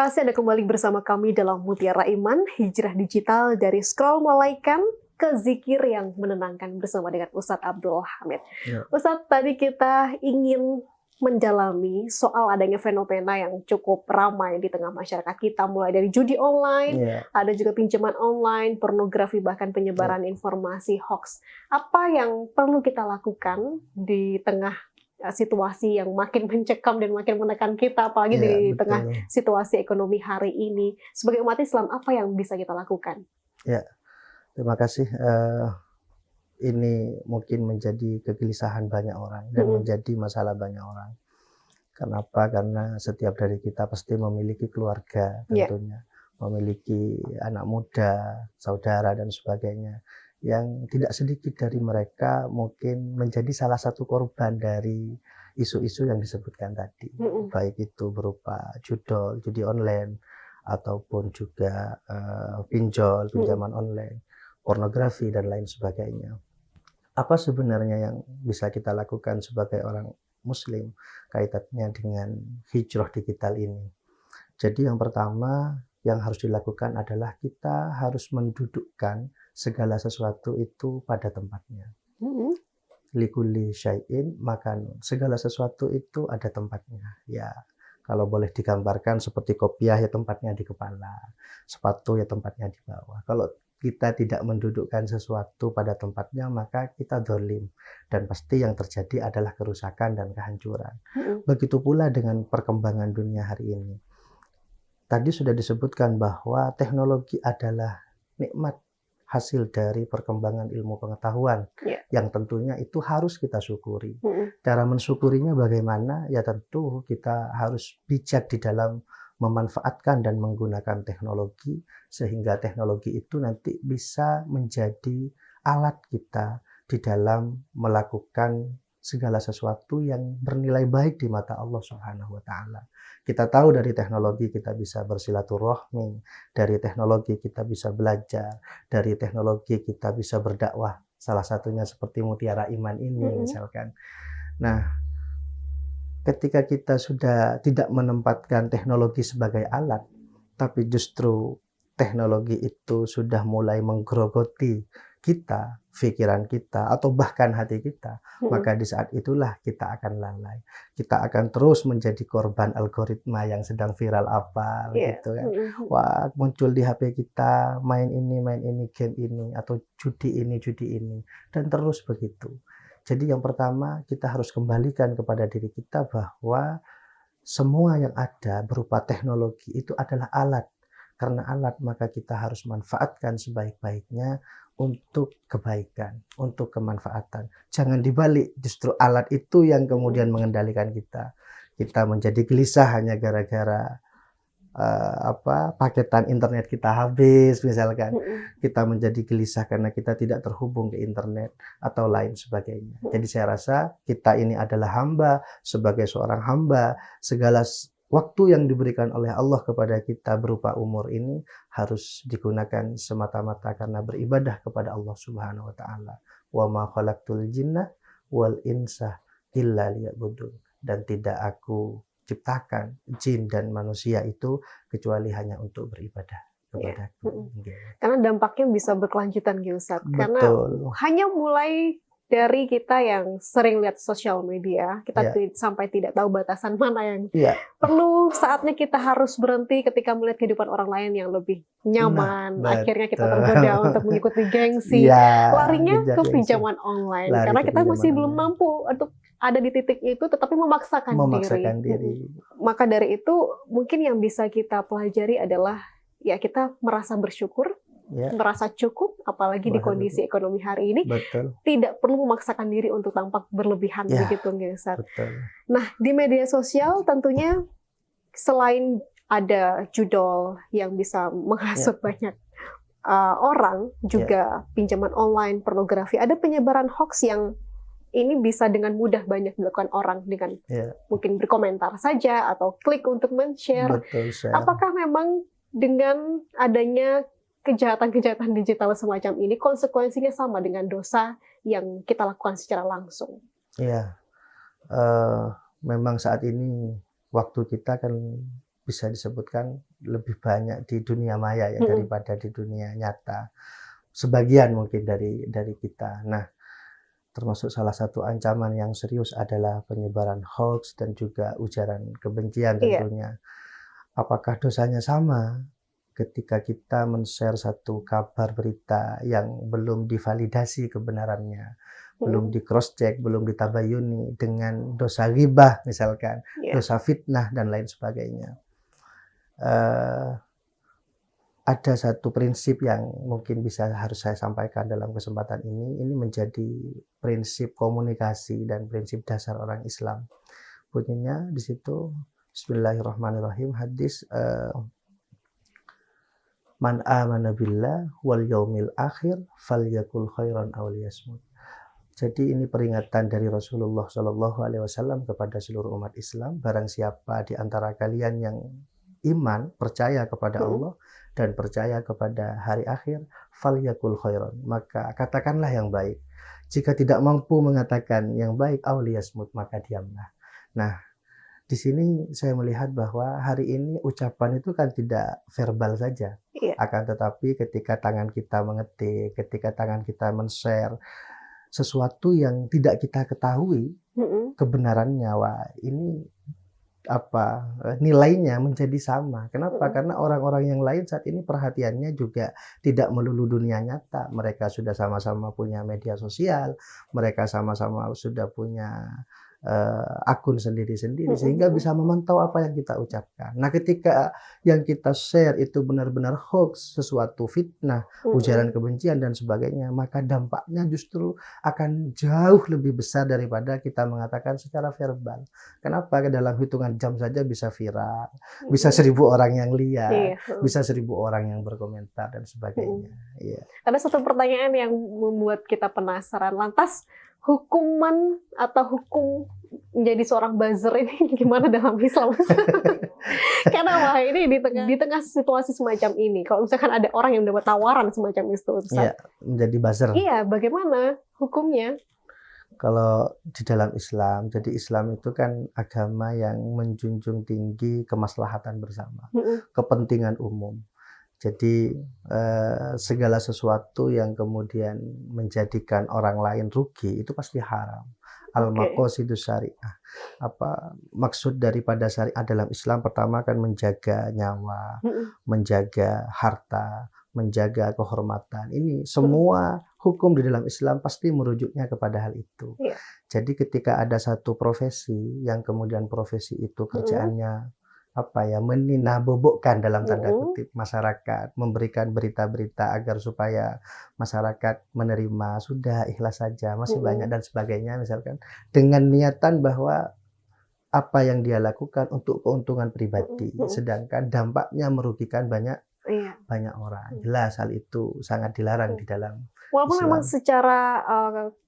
kasih Anda kembali bersama kami dalam Mutiara Iman, hijrah digital dari scroll malaikat ke zikir yang menenangkan bersama dengan Ustadz Abdul Hamid. Ya. Ustadz, tadi kita ingin mendalami soal adanya fenomena yang cukup ramai di tengah masyarakat kita, mulai dari judi online, ada juga pinjaman online, pornografi, bahkan penyebaran informasi hoax. Apa yang perlu kita lakukan di tengah situasi yang makin mencekam dan makin menekan kita, apalagi di tengah situasi ekonomi hari ini? Sebagai umat Islam, apa yang bisa kita lakukan? Ya, terima kasih. Ini mungkin menjadi kegelisahan banyak orang dan menjadi masalah banyak orang. Kenapa? Karena setiap dari kita pasti memiliki keluarga tentunya, memiliki anak muda, saudara dan sebagainya. Yang tidak sedikit dari mereka mungkin menjadi salah satu korban dari isu-isu yang disebutkan tadi, baik itu berupa judi online, ataupun juga pinjaman online, pornografi dan lain sebagainya. Apa sebenarnya yang bisa kita lakukan sebagai orang Muslim kaitannya dengan hijrah digital ini? Jadi yang pertama yang harus dilakukan adalah kita harus mendudukkan segala sesuatu itu pada tempatnya. Likulli syai'in makanun. Segala sesuatu itu ada tempatnya. Ya, kalau boleh digambarkan seperti kopiah ya tempatnya di kepala, sepatu ya tempatnya di bawah. Kalau kita tidak mendudukkan sesuatu pada tempatnya, maka kita zalim. Dan pasti yang terjadi adalah kerusakan dan kehancuran. Begitu pula dengan perkembangan dunia hari ini. Tadi sudah disebutkan bahwa teknologi adalah nikmat hasil dari perkembangan ilmu pengetahuan yang tentunya itu harus kita syukuri. Cara mensyukurinya bagaimana? Ya tentu kita harus bijak di dalam memanfaatkan dan menggunakan teknologi sehingga teknologi itu nanti bisa menjadi alat kita di dalam melakukan segala sesuatu yang bernilai baik di mata Allah Subhanahu wa Ta'ala. Kita tahu dari teknologi kita bisa bersilaturahmi, dari teknologi kita bisa belajar, dari teknologi kita bisa berdakwah. Salah satunya seperti Mutiara Iman ini misalkan. Nah, ketika kita sudah tidak menempatkan teknologi sebagai alat, tapi justru teknologi itu sudah mulai menggerogoti kita, pikiran kita, atau bahkan hati kita, maka di saat itulah kita akan lalai. Kita akan terus menjadi korban algoritma yang sedang viral apa, gitu kan. Wah, muncul di HP kita, main ini, game ini, atau judi ini, dan terus begitu. Jadi yang pertama, kita harus kembalikan kepada diri kita bahwa semua yang ada berupa teknologi itu adalah alat. Karena alat, maka kita harus manfaatkan sebaik-baiknya untuk kebaikan, untuk kemanfaatan. Jangan dibalik, justru alat itu yang kemudian mengendalikan kita. Kita menjadi gelisah hanya gara-gara paketan internet kita habis misalkan. Kita menjadi gelisah karena kita tidak terhubung ke internet atau lain sebagainya. Jadi saya rasa kita ini adalah hamba, sebagai seorang hamba, segala waktu yang diberikan oleh Allah kepada kita berupa umur ini harus digunakan semata-mata karena beribadah kepada Allah Subhanahu wa Ta'ala. Wa ma khalaqtul jinna wal insa illa liya'budun. Dan tidak aku ciptakan jin dan manusia itu kecuali hanya untuk beribadah kepada aku. Karena dampaknya bisa berkelanjutan, Ustadz. Karena hanya mulai dari kita yang sering lihat sosial media, kita sampai tidak tahu batasan mana yang perlu, saatnya kita harus berhenti ketika melihat kehidupan orang lain yang lebih nyaman. Akhirnya kita tergoda untuk mengikuti gengsi, larinya ke pinjaman online. Karena kita masih belum mampu untuk ada di titik itu, tetapi memaksakan diri. Maka dari itu, mungkin yang bisa kita pelajari adalah ya kita merasa bersyukur, merasa cukup, apalagi di kondisi ekonomi hari ini. Tidak perlu memaksakan diri untuk tampak berlebihan begitu, Ustaz. Nah, di media sosial tentunya selain ada judul yang bisa menghasut banyak orang, juga pinjaman online, pornografi, ada penyebaran hoax yang ini bisa dengan mudah banyak dilakukan orang dengan mungkin berkomentar saja atau klik untuk men-share. Apakah memang dengan adanya kejahatan-kejahatan digital semacam ini, konsekuensinya sama dengan dosa yang kita lakukan secara langsung? Iya, memang saat ini waktu kita kan bisa disebutkan lebih banyak di dunia maya ya daripada di dunia nyata. Sebagian mungkin dari kita. Nah, termasuk salah satu ancaman yang serius adalah penyebaran hoax dan juga ujaran kebencian tentunya. Apakah dosanya sama ketika kita men-share satu kabar berita yang belum divalidasi kebenarannya, belum di cross check, belum ditabayuni dengan dosa ghibah misalkan, dosa fitnah dan lain sebagainya. Ada satu prinsip yang mungkin harus saya sampaikan dalam kesempatan ini menjadi prinsip komunikasi dan prinsip dasar orang Islam. Bunyinya di situ Bismillahirrahmanirrahim, hadis man amana billah wal yaumil akhir falyakul khairan aw liyasmut. Jadi ini peringatan dari Rasulullah Shallallahu Alaihi Wasallam kepada seluruh umat Islam. Barang siapa di antara kalian yang iman, percaya kepada Allah dan percaya kepada hari akhir, falyakul khairan, maka katakanlah yang baik. Jika tidak mampu mengatakan yang baik, aw liyasmut, maka diamlah. Nah, di sini saya melihat bahwa hari ini ucapan itu kan tidak verbal saja, akan tetapi ketika tangan kita mengetik, ketika tangan kita men-share sesuatu yang tidak kita ketahui kebenarannya, wah ini nilainya menjadi sama. Kenapa? Karena orang-orang yang lain saat ini perhatiannya juga tidak melulu dunia nyata. Mereka sudah sama-sama punya media sosial, mereka sama-sama sudah punya akun sendiri-sendiri, sehingga bisa memantau apa yang kita ucapkan. Nah, ketika yang kita share itu benar-benar hoax, sesuatu fitnah, ujaran kebencian dan sebagainya, maka dampaknya justru akan jauh lebih besar daripada kita mengatakan secara verbal. Kenapa? Dalam hitungan jam saja bisa viral, bisa 1.000 orang yang lihat, bisa 1.000 orang yang berkomentar dan sebagainya. Ada satu pertanyaan yang membuat kita penasaran, lantas hukuman atau hukum menjadi seorang buzzer ini gimana dalam Islam? Karena wah ini di tengah situasi semacam ini, kalau misalkan ada orang yang mendapat tawaran semacam itu, menjadi buzzer. Iya, bagaimana hukumnya? Kalau di dalam Islam, jadi Islam itu kan agama yang menjunjung tinggi kemaslahatan bersama, kepentingan umum. Jadi segala sesuatu yang kemudian menjadikan orang lain rugi itu pasti haram. Al-maqasidus syariah. Maksud daripada syariah dalam Islam pertama kan menjaga nyawa, menjaga harta, menjaga kehormatan. Ini semua hukum di dalam Islam pasti merujuknya kepada hal itu. Jadi ketika ada satu profesi yang kemudian profesi itu kerjaannya meninabobokkan dalam tanda kutip masyarakat, memberikan berita-berita agar supaya masyarakat menerima, sudah ikhlas saja, masih banyak dan sebagainya misalkan, dengan niatan bahwa apa yang dia lakukan untuk keuntungan pribadi, sedangkan dampaknya merugikan banyak orang. Jelas hal itu sangat dilarang di dalam walaupun Islam. Memang secara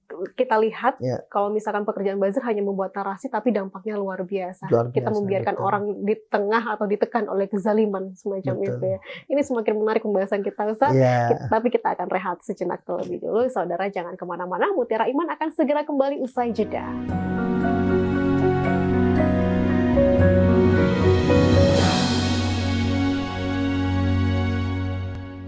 kita lihat kalau misalkan pekerjaan buzzer hanya membuat narasi tapi dampaknya luar biasa. Kita membiarkan orang di tengah atau ditekan oleh kezaliman semacam itu ya. Ini semakin menarik pembahasan kita, Ustaz. Tapi kita akan rehat sejenak terlebih dulu. Saudara jangan kemana-mana, Mutiara Iman akan segera kembali usai jeda.